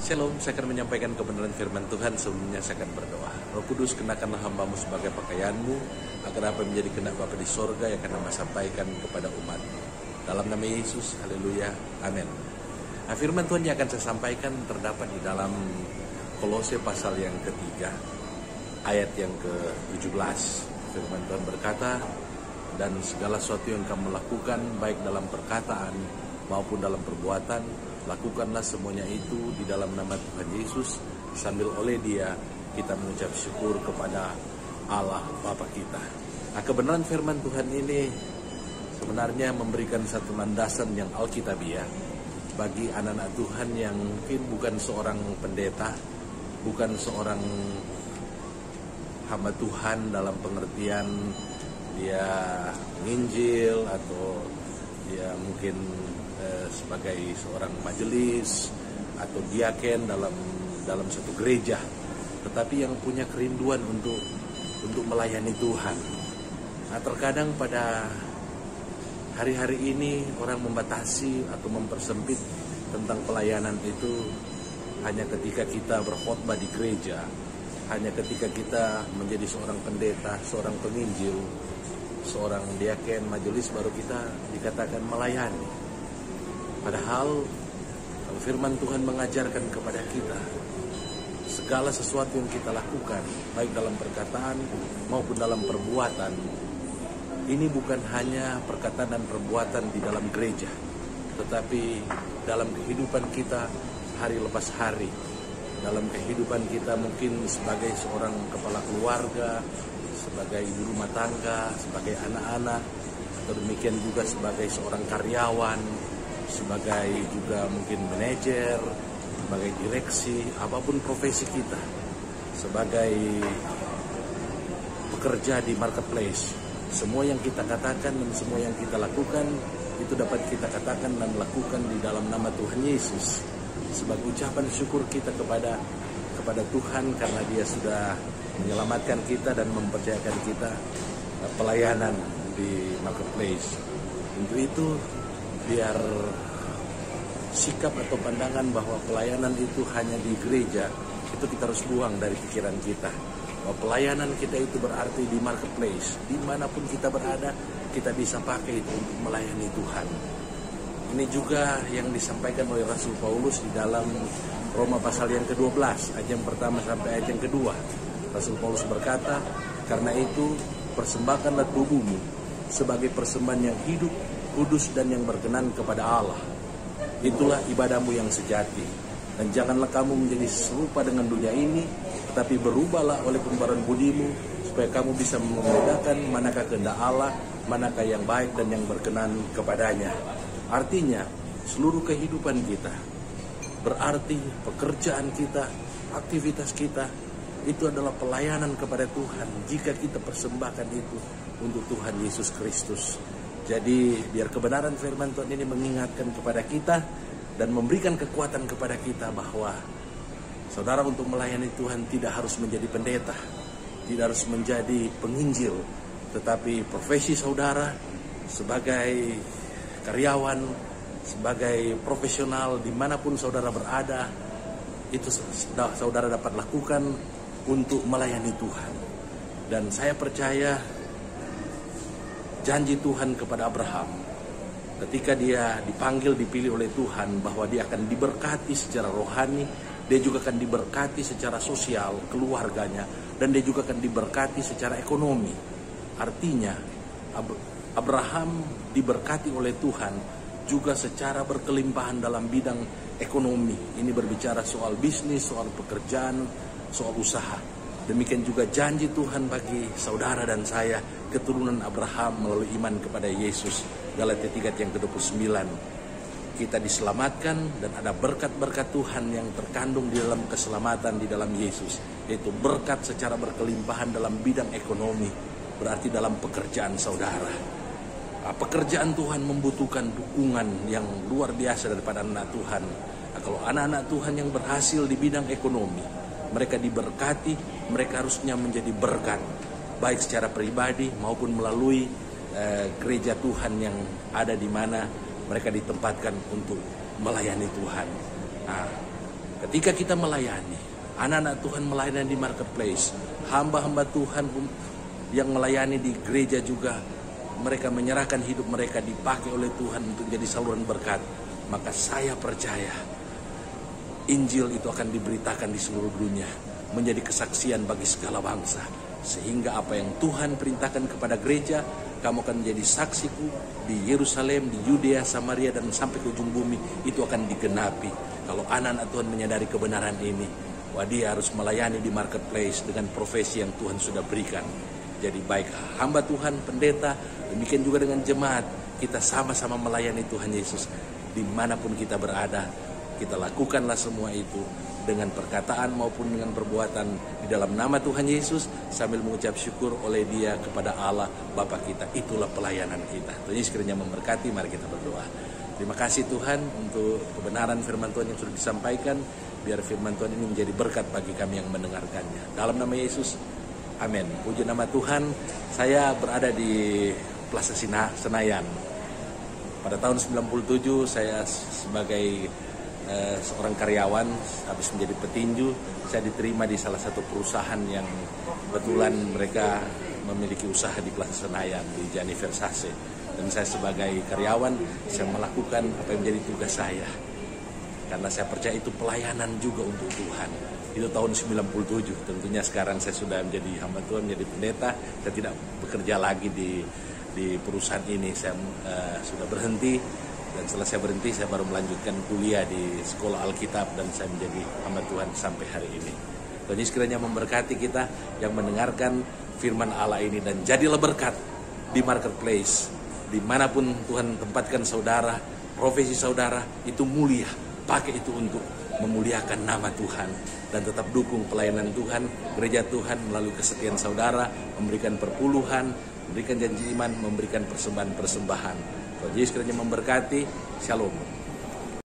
Shalom, saya akan menyampaikan kebenaran firman Tuhan. Sebelumnya saya akan berdoa. Roh Kudus, kenakanlah hambamu sebagai pakaianmu, agar apa yang menjadi kehendak Bapa di sorga yang akan hamba sampaikan kepada umat-Mu. Dalam nama Yesus, haleluya, amin. Nah, firman Tuhan yang akan saya sampaikan terdapat di dalam Kolose pasal yang ketiga, ayat yang ke-17. Firman Tuhan berkata, dan segala sesuatu yang kamu lakukan, baik dalam perkataan maupun dalam perbuatan, lakukanlah semuanya itu di dalam nama Tuhan Yesus, sambil oleh Dia kita mengucap syukur kepada Allah Bapa kita. Nah, kebenaran firman Tuhan ini sebenarnya memberikan satu landasan yang alkitabiah bagi anak-anak Tuhan yang mungkin bukan seorang pendeta, bukan seorang hamba Tuhan dalam pengertian dia nginjil, atau dia mungkin sebagai seorang majelis atau diaken dalam satu gereja, tetapi yang punya kerinduan untuk melayani Tuhan. Nah, terkadang pada hari-hari ini orang membatasi atau mempersempit tentang pelayanan itu hanya ketika kita berkhotbah di gereja, hanya ketika kita menjadi seorang pendeta, seorang penginjil, seorang diaken, majelis, baru kita dikatakan melayani. Padahal firman Tuhan mengajarkan kepada kita, segala sesuatu yang kita lakukan, baik dalam perkataan maupun dalam perbuatan, ini bukan hanya perkataan dan perbuatan di dalam gereja, tetapi dalam kehidupan kita hari lepas hari, dalam kehidupan kita mungkin sebagai seorang kepala keluarga, sebagai ibu rumah tangga, sebagai anak-anak, atau demikian juga sebagai seorang karyawan, sebagai juga mungkin manajer, sebagai direksi, apapun profesi kita, sebagai pekerja di marketplace. Semua yang kita katakan dan semua yang kita lakukan itu dapat kita katakan dan lakukan di dalam nama Tuhan Yesus, sebagai ucapan syukur kita kepada Tuhan karena Dia sudah menyelamatkan kita dan mempercayakan kita pelayanan di marketplace. Untuk itu, biar sikap atau pandangan bahwa pelayanan itu hanya di gereja, itu kita harus buang dari pikiran kita. Bahwa pelayanan kita itu berarti di marketplace, dimanapun kita berada, kita bisa pakai itu untuk melayani Tuhan. Ini juga yang disampaikan oleh Rasul Paulus di dalam Roma pasal yang ke-12, ayat yang pertama sampai ayat yang kedua. Rasul Paulus berkata, karena itu persembahkanlah tubuhmu sebagai persembahan yang hidup, kudus dan yang berkenan kepada Allah. Itulah ibadahmu yang sejati. Dan janganlah kamu menjadi serupa dengan dunia ini, tetapi berubahlah oleh pembaruan budimu, supaya kamu bisa membedakan manakah kehendak Allah, manakah yang baik dan yang berkenan kepadanya. Artinya, seluruh kehidupan kita, berarti pekerjaan kita, aktivitas kita, itu adalah pelayanan kepada Tuhan jika kita persembahkan itu untuk Tuhan Yesus Kristus. Jadi biar kebenaran firman Tuhan ini mengingatkan kepada kita dan memberikan kekuatan kepada kita bahwa saudara untuk melayani Tuhan tidak harus menjadi pendeta, tidak harus menjadi penginjil, tetapi profesi saudara sebagai karyawan, sebagai profesional dimanapun saudara berada, itu saudara dapat lakukan untuk melayani Tuhan. Dan saya percaya janji Tuhan kepada Abraham ketika dia dipanggil, dipilih oleh Tuhan, bahwa dia akan diberkati secara rohani, dia juga akan diberkati secara sosial, keluarganya, dan dia juga akan diberkati secara ekonomi. Artinya Abraham diberkati oleh Tuhan juga secara berkelimpahan dalam bidang ekonomi. Ini berbicara soal bisnis, soal pekerjaan, soal usaha. Demikian juga janji Tuhan bagi saudara dan saya, keturunan Abraham melalui iman kepada Yesus. Galatia 3 yang ke-29. Kita diselamatkan dan ada berkat-berkat Tuhan yang terkandung di dalam keselamatan di dalam Yesus. Yaitu berkat secara berkelimpahan dalam bidang ekonomi, berarti dalam pekerjaan saudara. Pekerjaan Tuhan membutuhkan dukungan yang luar biasa daripada anak Tuhan. Kalau anak-anak Tuhan yang berhasil di bidang ekonomi, mereka diberkati, mereka harusnya menjadi berkat, baik secara pribadi maupun melalui gereja Tuhan yang ada di mana mereka ditempatkan untuk melayani Tuhan. Nah, ketika kita melayani, anak-anak Tuhan melayani di marketplace, hamba-hamba Tuhan yang melayani di gereja juga, mereka menyerahkan hidup mereka dipakai oleh Tuhan untuk jadi saluran berkat. Maka saya percaya Injil itu akan diberitakan di seluruh dunia, menjadi kesaksian bagi segala bangsa. Sehingga apa yang Tuhan perintahkan kepada gereja, kamu akan menjadi saksiku di Yerusalem, di Yudea, Samaria, dan sampai ke ujung bumi, itu akan digenapi. Kalau anak-anak Tuhan menyadari kebenaran ini, wah, dia harus melayani di marketplace dengan profesi yang Tuhan sudah berikan. Jadi baik hamba Tuhan, pendeta, demikian juga dengan jemaat, kita sama-sama melayani Tuhan Yesus. Dimanapun kita berada, kita lakukanlah semua itu dengan perkataan maupun dengan perbuatan di dalam nama Tuhan Yesus, sambil mengucap syukur oleh Dia kepada Allah Bapa kita. Itulah pelayanan kita. Tuhan Yesus kiranya memberkati. Mari kita berdoa. Terima kasih Tuhan untuk kebenaran firman Tuhan yang sudah disampaikan. Biar firman Tuhan ini menjadi berkat bagi kami yang mendengarkannya. Dalam nama Yesus, amin. Puji nama Tuhan. Saya berada di Plaza Senayan. Pada tahun 97 saya sebagai seorang karyawan, habis menjadi petinju, saya diterima di salah satu perusahaan yang kebetulan mereka memiliki usaha di Plaza Senayan, di Gianni Versace. Dan saya sebagai karyawan, saya melakukan apa yang menjadi tugas saya. Karena saya percaya itu pelayanan juga untuk Tuhan. Itu tahun 97, tentunya sekarang saya sudah menjadi hamba Tuhan, menjadi pendeta. Saya tidak bekerja lagi di perusahaan ini, saya sudah berhenti. Dan setelah saya berhenti, saya baru melanjutkan kuliah di Sekolah Alkitab dan saya menjadi hamba Tuhan sampai hari ini. Tuhan Yesus kiranya memberkati kita yang mendengarkan firman Allah ini, dan jadilah berkat di marketplace. Dimanapun Tuhan tempatkan saudara, profesi saudara itu mulia. Pakai itu untuk memuliakan nama Tuhan. Dan tetap dukung pelayanan Tuhan, gereja Tuhan melalui kesetiaan saudara, memberikan perpuluhan, memberikan janji iman, memberikan persembahan-persembahan. Tuhan Yesus kiranya memberkati. Shalom.